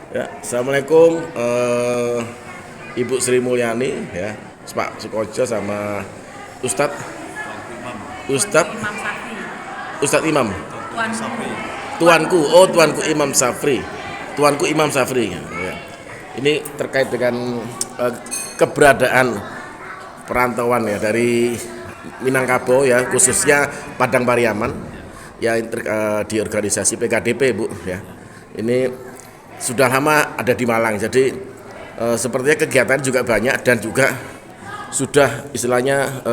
Ya, Assalamualaikum Ibu Sri Mulyani, ya, Pak Sukojo sama Ustadz Ustadz Imam Safri, Ustadz Imam, Tuan Tuanku Imam Safri, Tuanku Imam Safri. Ya. Ini terkait dengan keberadaan perantauan ya dari Minangkabau ya, khususnya Padang Pariaman ya, di organisasi PKDP, Bu, ya. Ini sudah lama ada di Malang, jadi sepertinya kegiatan juga banyak dan juga sudah istilahnya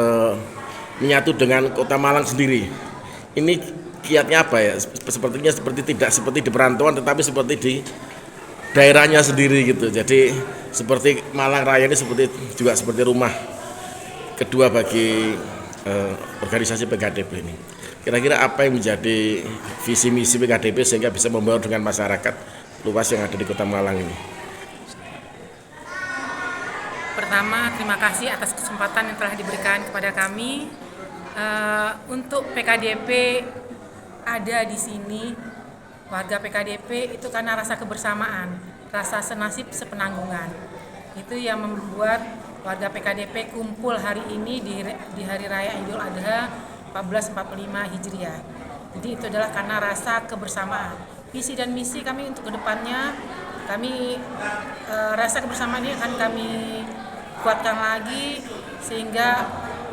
menyatu dengan kota Malang sendiri. Ini kiatnya apa ya? Sepertinya tidak seperti di perantauan, tetapi seperti di daerahnya sendiri gitu. Jadi seperti Malang Raya ini juga seperti rumah kedua bagi organisasi PKDP ini. Kira-kira apa yang menjadi visi misi PKDP sehingga bisa membaur dengan masyarakat luas yang ada di Kota Malang ini? Pertama, terima kasih atas kesempatan yang telah diberikan kepada kami. Untuk PKDP ada di sini, warga PKDP itu karena rasa kebersamaan, rasa senasib sepenanggungan. Itu yang membuat warga PKDP kumpul hari ini di Hari Raya Idul Adha 1445 Hijriah. Jadi itu adalah karena rasa kebersamaan. Visi dan misi kami untuk kedepannya, kami rasa kebersamaan ini akan kami kuatkan lagi sehingga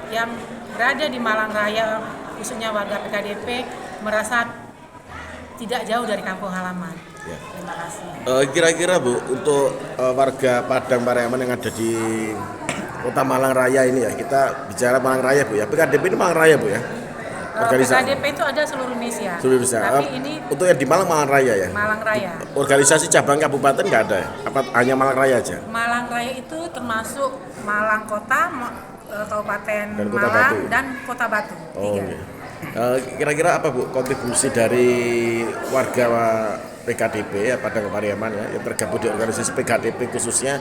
yang berada di Malang Raya, khususnya warga PKDP, merasa tidak jauh dari kampung halaman. Ya. Terima kasih. Kira-kira Bu, untuk warga Padang Pariaman yang ada di Kota Malang Raya ini ya, kita bicara Malang Raya, Bu, ya. PKDP ini Malang Raya, Bu, ya. PKDP itu ada seluruh Indonesia. Seluruh Indonesia. Tapi ini untuk yang di Malang Raya ya. Malang Raya. Organisasi cabang kabupaten nggak ada ya? Apa hanya Malang Raya aja? Malang Raya itu termasuk Malang Kota, Kabupaten Dan Kota Malang Batu. dan Kota Batu. Oh, Tiga. iya. Kira-kira apa Bu kontribusi dari warga PKDP ya, Padang Pariaman ya, yang tergabung di organisasi PKDP khususnya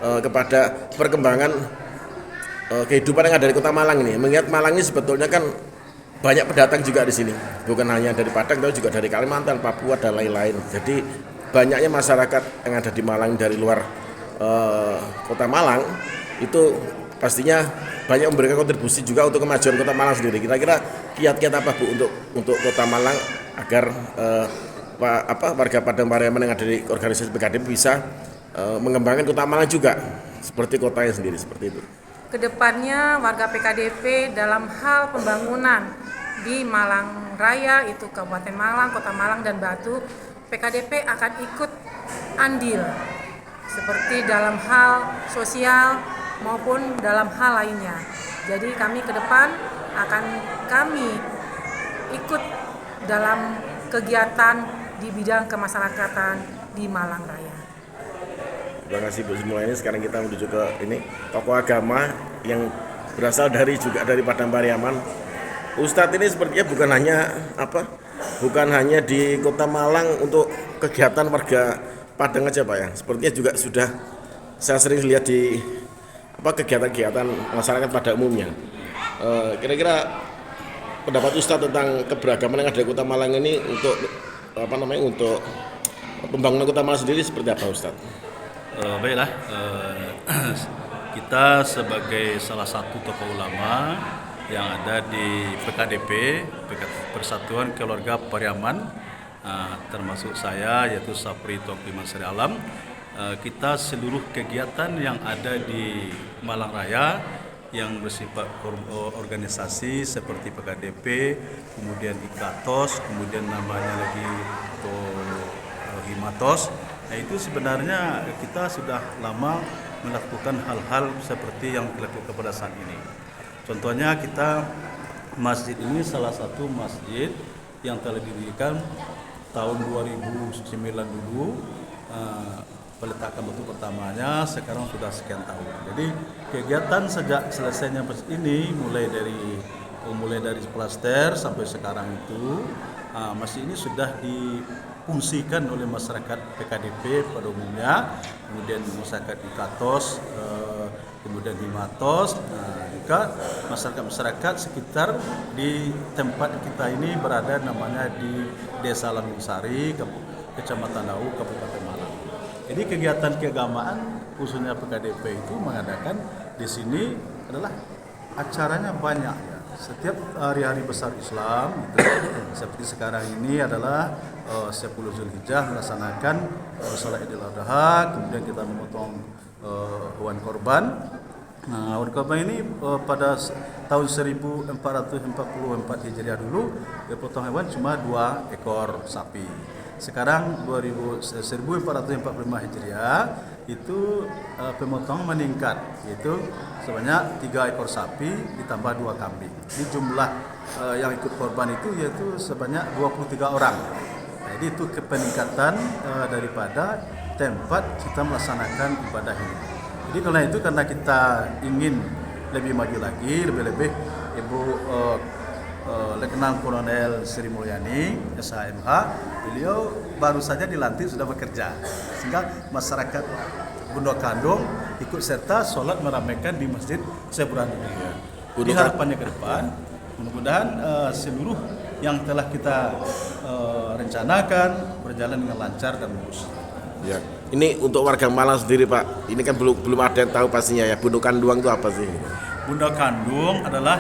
kepada perkembangan kehidupan yang ada di Kota Malang ini? Mengingat Malang ini sebetulnya kan banyak pendatang juga di sini, bukan hanya dari Padang, tapi juga dari Kalimantan, Papua dan lain-lain. Jadi banyaknya masyarakat yang ada di Malang dari luar Kota Malang itu pastinya banyak memberikan kontribusi juga untuk kemajuan Kota Malang sendiri. Kira-kira kiat-kiat apa Bu untuk Kota Malang agar warga Padang Pariaman yang ada di organisasi PKDP bisa mengembangkan Kota Malang juga seperti kotanya sendiri, seperti itu? Kedepannya warga PKDP dalam hal pembangunan di Malang Raya, itu Kabupaten Malang, Kota Malang dan Batu, PKDP akan ikut andil seperti dalam hal sosial maupun dalam hal lainnya. Jadi kami ke depan akan kami ikut dalam kegiatan di bidang kemasyarakatan di Malang Raya. Terima kasih Bu semua. Ini sekarang kita menuju ke tokoh agama yang berasal dari Padang Pariaman. Ustadz ini sepertinya bukan hanya di Kota Malang untuk kegiatan warga Padang aja Pak ya. Sepertinya juga sudah saya sering lihat di kegiatan-kegiatan masyarakat pada umumnya. Kira-kira pendapat Ustadz tentang keberagaman yang ada di Kota Malang ini untuk untuk pembangunan Kota Malang sendiri seperti apa Ustadz? Baiklah, kita sebagai salah satu tokoh ulama yang ada di PKDP, Persatuan Keluarga Pariaman, termasuk saya yaitu Safri Tuanku Imam Sri Alam, kita seluruh kegiatan yang ada di Malang Raya yang bersifat organisasi seperti PKDP, kemudian Ikatos, kemudian namanya lagi Himatos. Nah, itu sebenarnya kita sudah lama melakukan hal-hal seperti yang dilakukan pada saat ini. Contohnya masjid ini salah satu masjid yang telah didirikan tahun 2009 dulu, peletakan batu pertamanya, sekarang sudah sekian tahun. Jadi kegiatan sejak selesainya masjid ini mulai dari plaster sampai sekarang itu, masjid ini sudah difungsikan oleh masyarakat PKDP pada umumnya, kemudian masyarakat Ikatos, kemudian Himatos, juga masyarakat sekitar di tempat kita ini berada, namanya di Desa Langgeng Sari, Kecamatan Dau, Kabupaten Malang. Jadi kegiatan keagamaan khususnya PKDP itu mengadakan di sini adalah acaranya banyak ya. Setiap hari-hari besar Islam gitu, seperti sekarang ini adalah 10 Zulhijjah melaksanakan salat Idul Adha, kemudian kita memotong hewan korban. Nah, hewan korban ini pada tahun 1444 Hijriah dulu dipotong hewan cuma 2 ekor sapi. Sekarang 1445 Hijriah itu pemotongan meningkat, yaitu sebanyak 3 ekor sapi ditambah 2 kambing. Jadi jumlah yang ikut korban itu yaitu sebanyak 23 orang. Jadi itu peningkatan daripada tempat kita melaksanakan ibadah ini. Jadi karena kita ingin lebih maju lagi, lebih-lebih Ibu Letnan Kolonel Sri Mulyani SHMH, beliau baru saja dilantik sudah bekerja, sehingga masyarakat Bunda Kandung ikut serta sholat meramaikan di Masjid Seburan ini. Jadi harapannya ke depan, mudah-mudahan seluruh yang telah kita rencanakan berjalan dengan lancar dan mulus. Ya, ini untuk warga Malang sendiri Pak, ini kan belum ada yang tahu pastinya ya, Bunda Kandung itu apa sih? Bunda Kandung adalah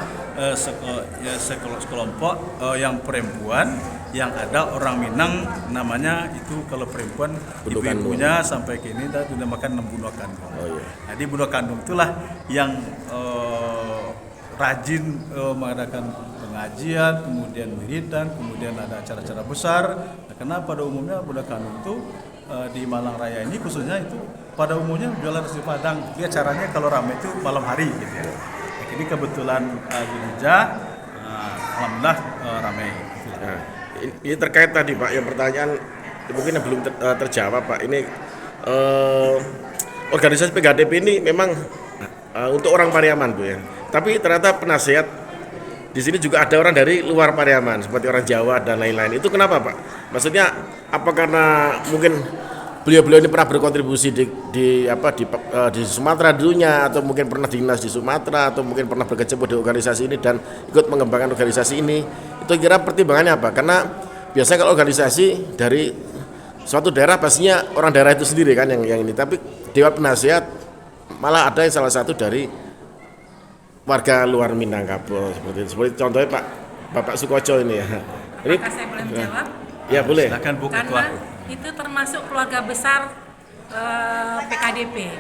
sekelompok yang perempuan yang ada orang Minang namanya itu kalau perempuan ibu-ibunya sampai kini dinamakan Bunda Kandung. Oh, iya. Jadi Bunda Kandung itulah yang rajin mengadakan pengajian, kemudian wiridan, kemudian ada acara-acara besar. Nah, karena pada umumnya Bunda Kandung itu di Malang Raya ini khususnya itu pada umumnya jualan nasi Padang. Dia caranya kalau ramai itu malam hari gitu ya. Ini kebetulan Zulhijjah, alhamdulillah ramai. Nah, ini terkait tadi Pak, yang pertanyaan mungkin yang belum terjawab Pak. Ini organisasi PKDP ini memang untuk orang Pariaman Bu ya. Tapi ternyata penasihat di sini juga ada orang dari luar Pariaman seperti orang Jawa dan lain-lain. Itu kenapa Pak? Maksudnya apa karena mungkin beliau-beliau ini pernah berkontribusi di Sumatera dulunya, atau mungkin pernah dinas di Sumatera, atau mungkin pernah berkecimpung di organisasi ini dan ikut mengembangkan organisasi ini. Itu kira pertimbangannya apa? Karena biasanya kalau organisasi dari suatu daerah pastinya orang daerah itu sendiri kan yang ini. Tapi Dewan Penasihat malah ada yang salah satu dari warga luar Minangkabau seperti contohnya Bapak Sukoco ini ya. Ini apakah saya boleh menjawab? Ya boleh. Silakan Bu Ketua. Karena itu termasuk keluarga besar PKDP.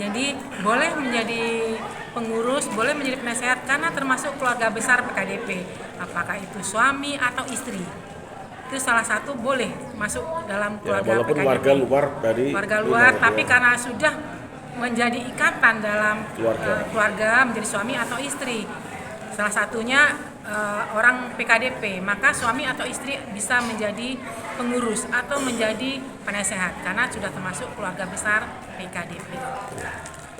Jadi boleh menjadi pengurus, boleh menjadi penasehat karena termasuk keluarga besar PKDP. Apakah itu suami atau istri? Itu salah satu boleh masuk dalam keluarga walaupun PKDP. warga luar dari warga luar, tapi karena sudah menjadi ikatan dalam keluarga menjadi suami atau istri. Salah satunya orang PKDP, maka suami atau istri bisa menjadi pengurus atau menjadi penasehat karena sudah termasuk keluarga besar PKDP.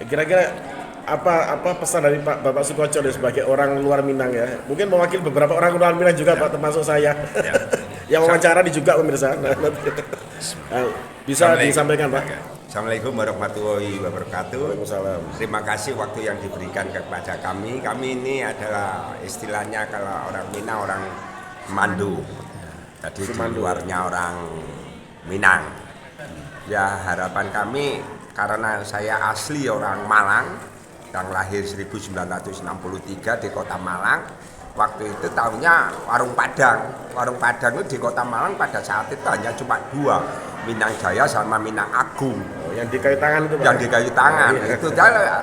Kira-kira apa pesan dari Bapak Sukoco sebagai orang luar Minang ya? Mungkin mewakili beberapa orang luar Minang juga Pak, termasuk saya. Yang wawancara juga pemirsa. Bisa disampaikan Pak. Assalamualaikum warahmatullahi wabarakatuh. Waalaikumsalam. Terima kasih waktu yang diberikan kepada kami. Kami ini adalah istilahnya kalau orang Minang orang Mandu. Jadi di luarnya orang Minang. Ya harapan kami karena saya asli orang Malang yang lahir 1963 di kota Malang. Waktu itu tahunya warung Padang. Warung Padang itu di kota Malang pada saat itu hanya cuma 2. Minang Jaya sama Minang Agung. Yang di kayu tangan itu Pak? Yang di kayu tangan. Itu dia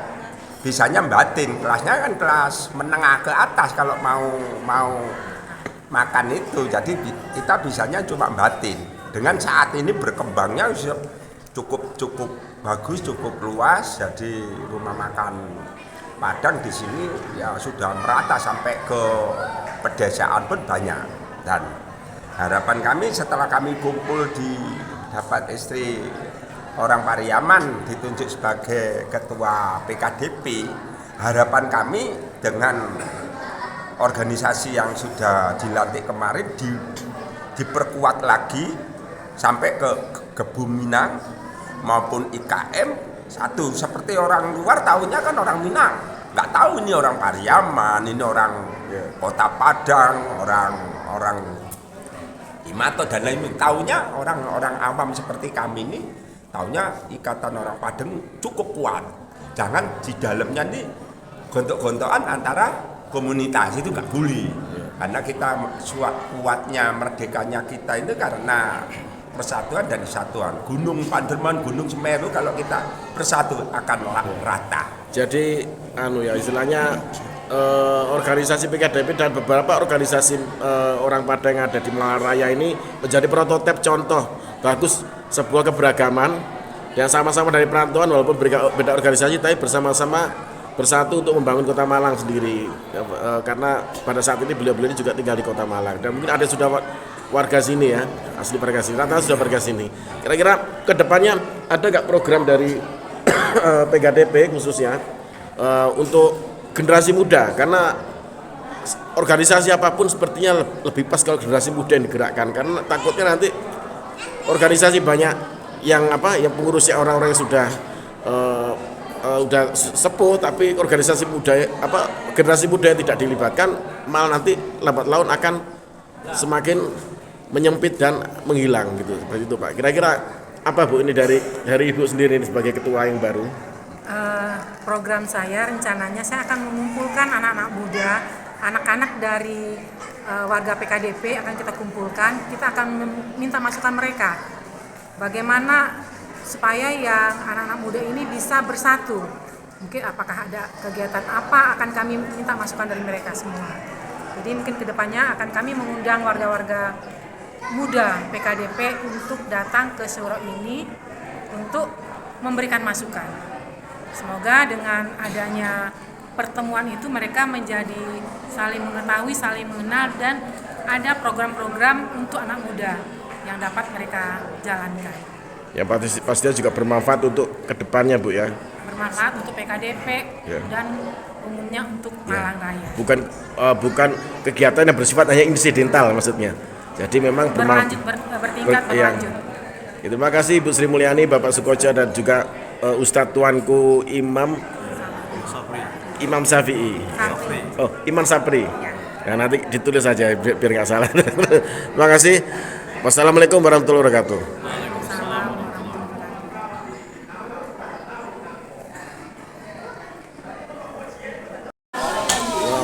bisanya batin. Kelasnya kan kelas menengah ke atas kalau mau makan itu. Jadi kita bisanya cuma batin. Dengan saat ini berkembangnya cukup bagus, cukup luas. Jadi rumah makan Padang di sini ya sudah merata sampai ke pedesaan pun banyak. Dan harapan kami setelah kami kumpul dapat istri orang Pariaman ditunjuk sebagai ketua PKDP, harapan kami dengan organisasi yang sudah dilantik kemarin diperkuat lagi sampai ke Minang maupun IKM satu. Seperti orang luar tahunya kan orang Minang, nggak tahu ini orang Pariaman, ini orang Kota Padang, orang Imato dan lain-lain. Tahunya orang-orang awam seperti kami ini Taunya ikatan orang Padang cukup kuat. Jangan di dalamnya nih gontok-gontokan antara komunitas, itu nggak boleh. Karena kita kuatnya, merdekanya kita itu karena persatuan dan kesatuan. Gunung Panderman, Gunung Semeru kalau kita bersatu akan rata. Jadi istilahnya organisasi PKDP dan beberapa organisasi orang Padang yang ada di Malaraya ini menjadi prototipe contoh bagus sebuah keberagaman yang sama-sama dari perantauan walaupun beda organisasi tapi bersama-sama bersatu untuk membangun Kota Malang sendiri. Karena pada saat ini beliau-beliau ini juga tinggal di Kota Malang dan mungkin ada sudah warga sini ya, asli warga sini, rata sudah warga sini. Kira-kira kedepannya ada nggak program dari PKDP khususnya untuk generasi muda, karena organisasi apapun sepertinya lebih pas kalau generasi muda yang digerakkan, karena takutnya nanti organisasi banyak yang pengurusnya orang-orang yang sudah sepuh tapi organisasi muda generasi muda yang tidak dilibatkan malah nanti lambat laun akan semakin menyempit dan menghilang gitu, seperti itu Pak. Kira-kira apa Bu ini dari Ibu sendiri ini sebagai ketua yang baru? Program saya rencananya saya akan mengumpulkan anak-anak muda, anak-anak dari warga PKDP akan kita kumpulkan, kita akan minta masukan mereka. Bagaimana supaya yang anak-anak muda ini bisa bersatu. Mungkin apakah ada kegiatan apa akan kami minta masukan dari mereka semua. Jadi mungkin kedepannya akan kami mengundang warga-warga muda PKDP untuk datang ke Syuro ini untuk memberikan masukan. Semoga dengan adanya pertemuan itu mereka menjadi saling mengetahui, saling mengenal dan ada program-program untuk anak muda yang dapat mereka jalankan. Ya pastinya juga bermanfaat untuk kedepannya Bu ya. Bermanfaat untuk PKDP dan umumnya untuk Malang Raya. Bukan kegiatan yang bersifat hanya insidental maksudnya. Jadi memang bertingkat berlanjut. Terima kasih Ibu Sri Mulyani, Bapak Sukojo dan juga Ustadz Tuanku Imam Syafi'i. Oh, Imam Sapri. Ya, nanti ditulis saja biar nggak salah. Terima kasih. Wassalamualaikum warahmatullahi wabarakatuh.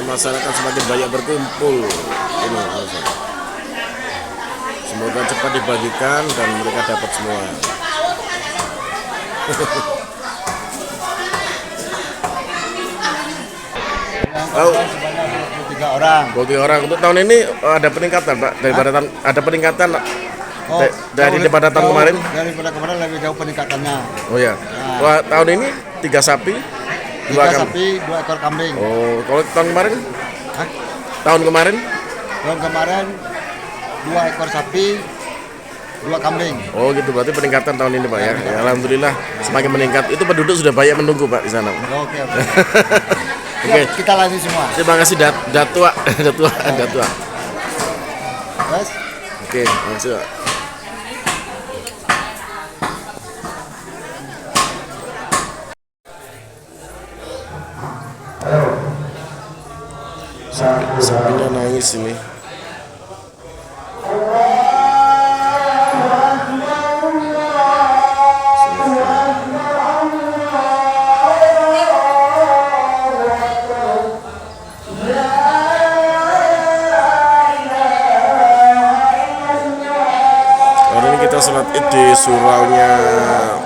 Masyarakat semakin banyak berkumpul. Semoga cepat dibagikan dan mereka dapat semua. Sebanyak 23 orang. 23 orang. Untuk tahun ini ada peningkatan Pak daripada ada peningkatan daripada tahun kemarin. Daripada kemarin lebih jauh peningkatannya. Oh ya. Wah, tahun ini 3 sapi. 3 sapi, 2 ekor kambing. Oh, kalau tahun kemarin? Hah? Tahun kemarin? Tahun kemarin 2 ekor sapi, 2 kambing. Oh gitu, berarti peningkatan tahun ini Pak ya. Ya alhamdulillah semakin meningkat. Itu penduduk sudah banyak menunggu Pak di sana. Oke. Oke. Kita lanjut semua. Terima kasih Datua. Yes. Oke, makasih Pak. Sapinya nangis ini. Hari ini kita sholat id di suraunya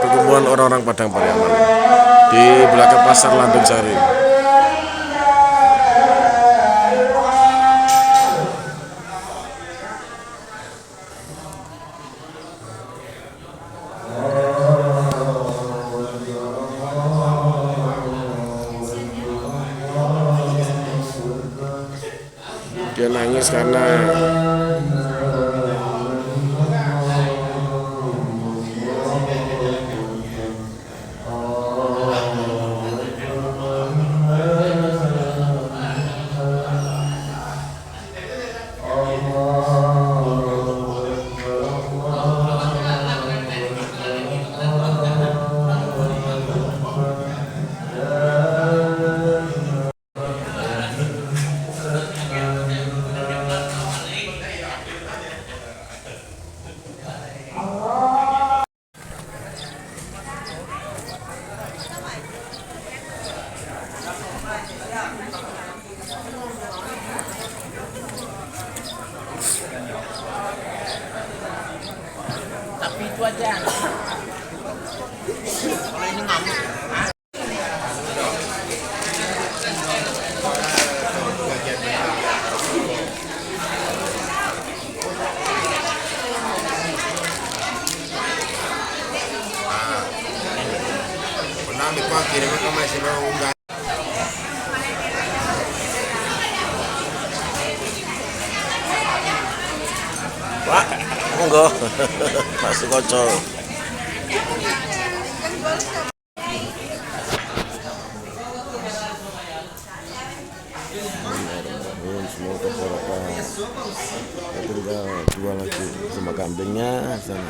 perkumpulan orang-orang Padang Pariaman di belakang pasar Landung Sari. Dia nangis karena kami kau kirim ke masih mau unggah. Pak, monggo. Pak Sukoco. Semua beberapa tinggal dua lagi sama kambingnya sana.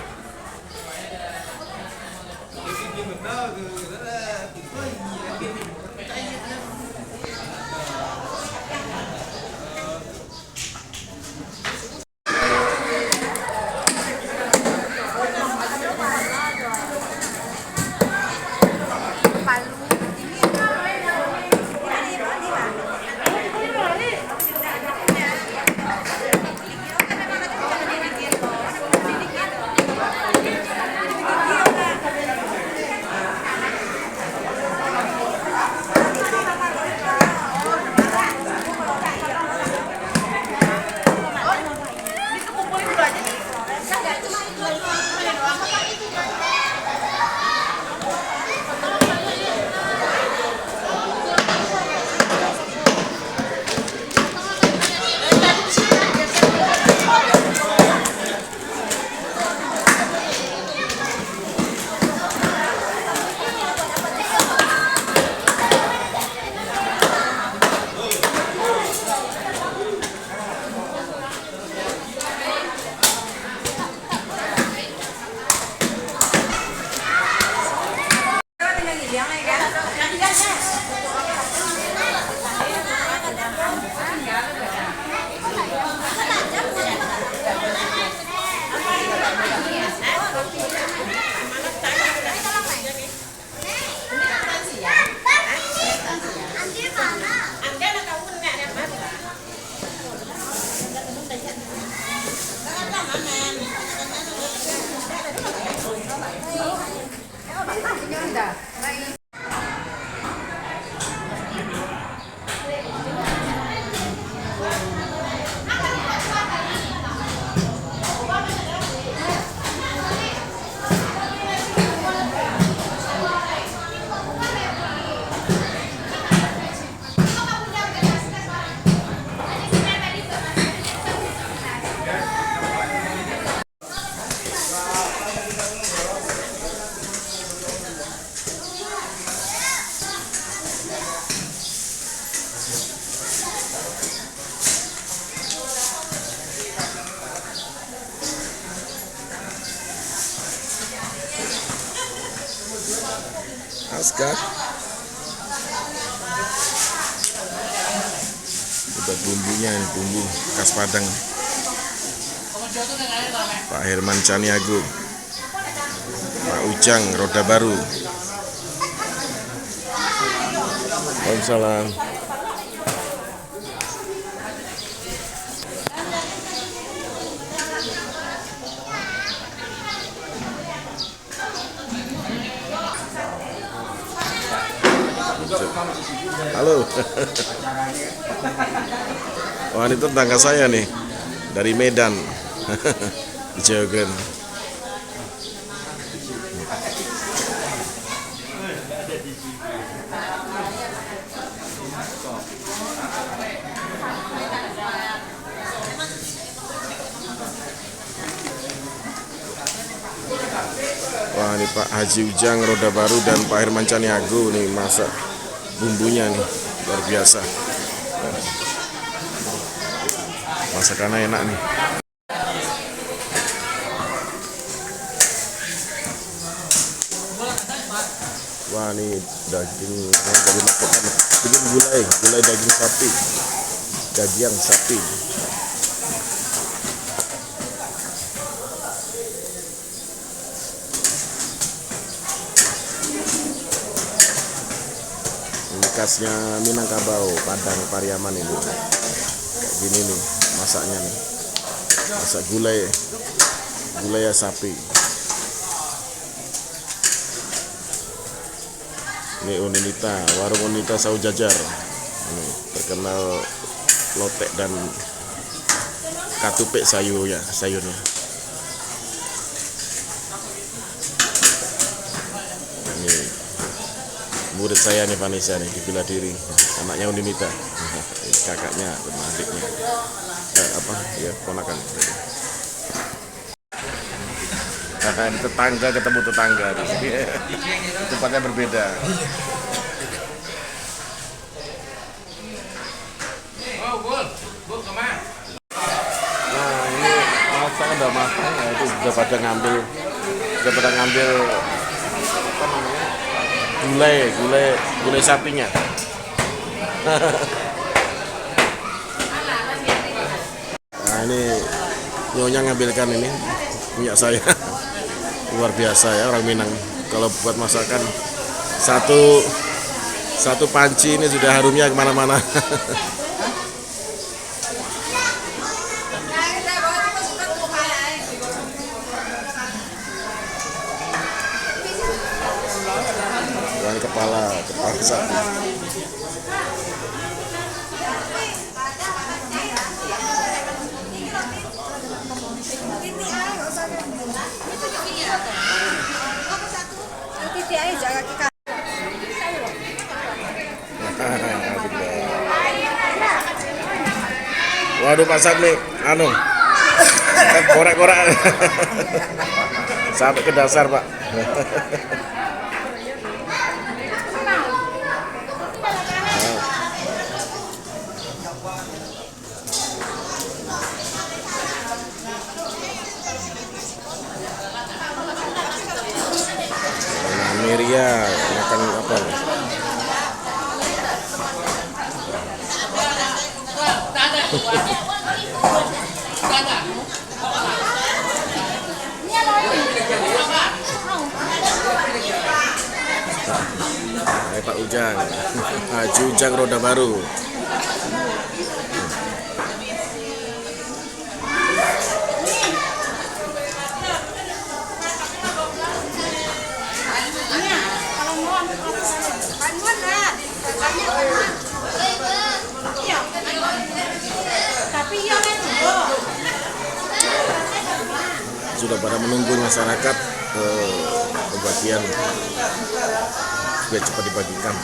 Askar udah bumbunya ini, bumbu khas Padang. Pak Herman Caniago, Pak Ujang Roda Baru. Waalaikumsalam. Halo. Wah, ini tetangga saya nih dari Medan di Jawa Grand. Wah, ini Pak Haji Ujang Roda Baru dan Pak Herman Caniago nih masak bumbunya nih luar biasa. Masakannya enak nih. Wah, ini daging dari makokan. Bikin gulai daging sapi, daging sapi. Khasnya Minangkabau, Padang, Pariaman ini. Kayak gini nih masaknya nih. Masak gulai sapi. Ini Unita, warung Unita Sawu Jajar. Ini terkenal lotek dan katupek sayurnya. Ini murid saya nih, Vanessa nih, di Bela Diri, anaknya Unimita, kakaknya sama adiknya, ya ponakan. Karena tetangga ketemu tetangga, tempatnya berbeda. Nah ini masak udah matang, ya itu udah pada ngambil apa namanya, gulai sapinya. Nah ini nyonya ngambilkan ini punya saya. Luar biasa ya orang Minang, kalau buat masakan satu panci ini sudah harumnya kemana-mana. Dan kepala sapi. Waduh Pak Sadmi, korek-korek sampai ke dasar Pak. Miria makan apa? Pak Ujang, Haji Ujang Roda Baru. Sudah pada menunggu masyarakat pembagian biar cepat dibagikan.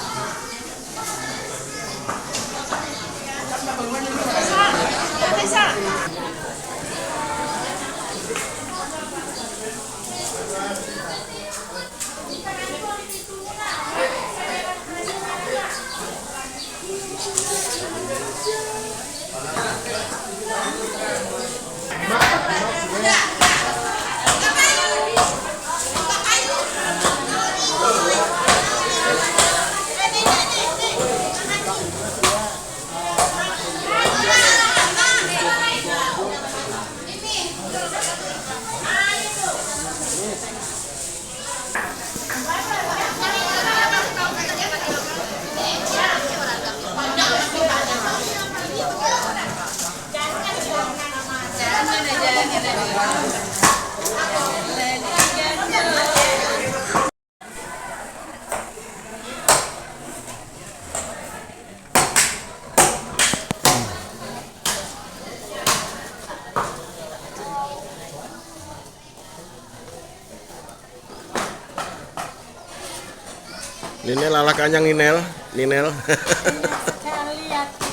Ninel ala kanyang Ninel.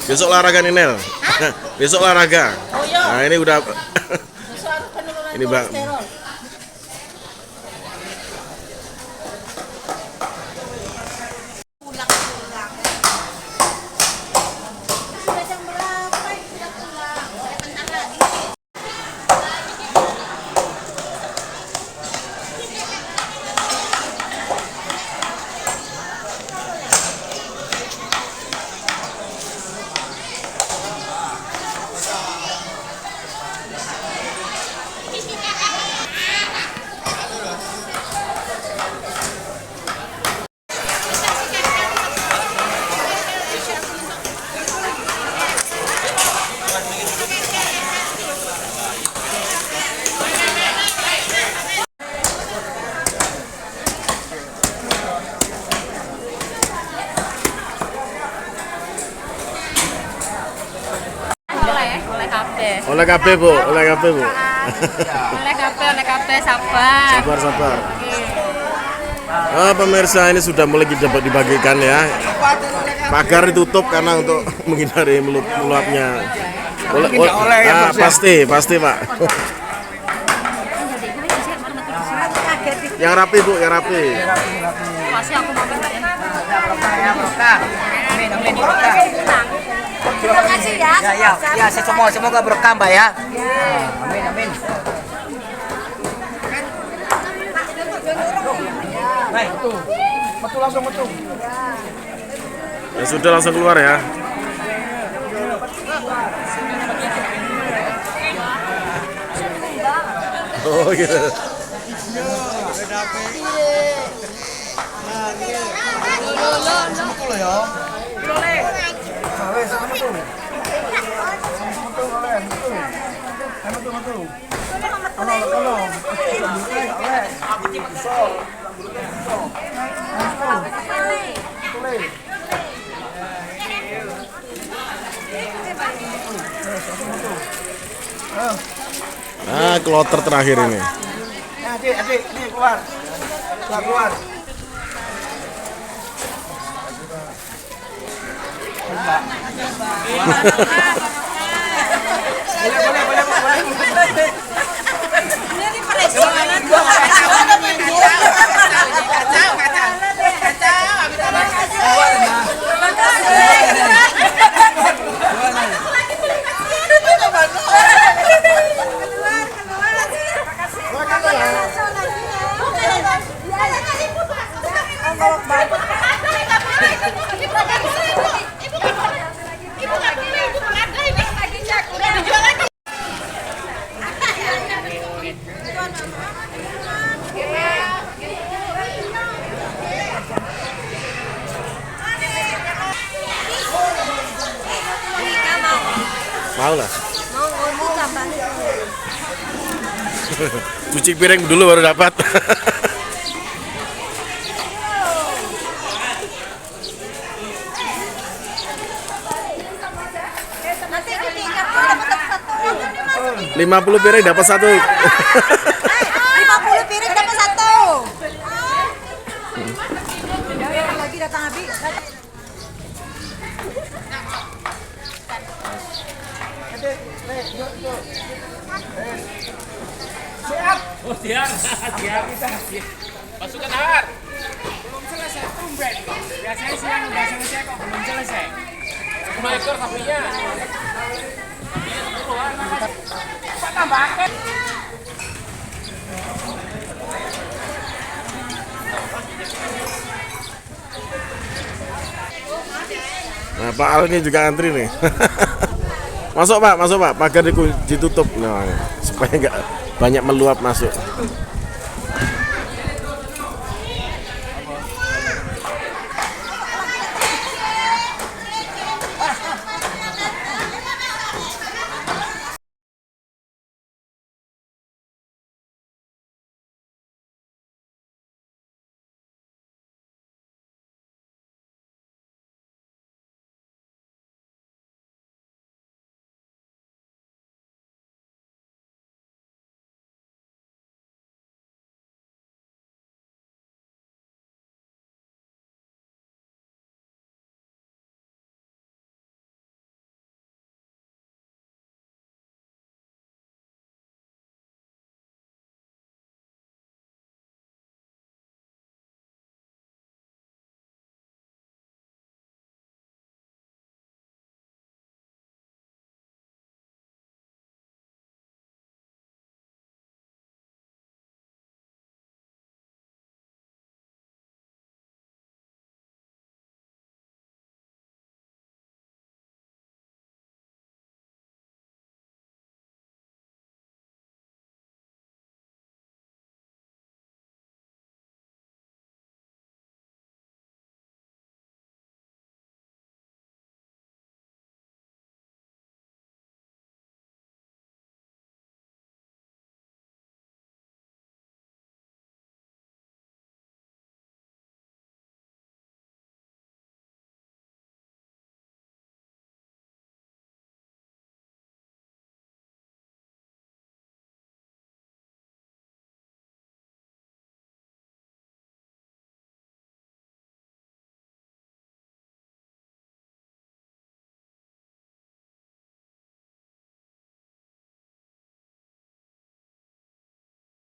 Besok olahraga Ninel. Besok olahraga. Nah ini udah. Ini Bang. Oleh KB Bu. Oleh KB, sabar. Sabar. Pemirsa, ini sudah mulai dibagikan ya. Pagar ditutup karena untuk menghindari meluapnya. Pasti Pak. Yang rapi Bu, yang rapi. Masih aku mau minta ya. Terima kasih ya. Ya, semoga berkah Mbak ya. Amin. Baik. Betul langsung betul. Ya sudah langsung keluar ya. Oh gitu. Kloter terakhir ini. Adik, ini keluar. Mau lah. Mau tambah. Cuci piring dulu baru dapat. Nanti ditingkat dapat satu. 50 piring dapat satu. 50 piring dapat satu. Lagi datang Abi. Pasukan Har. Belum selesai tumben. Biasanya siang udah selesai kok belum selesai. 10 ekor sapinya. Pak tambahkan. Nah, Pak Al ini juga antri nih. Masuk Pak, pagar ditutup. Nah, supaya nggak banyak meluap masuk.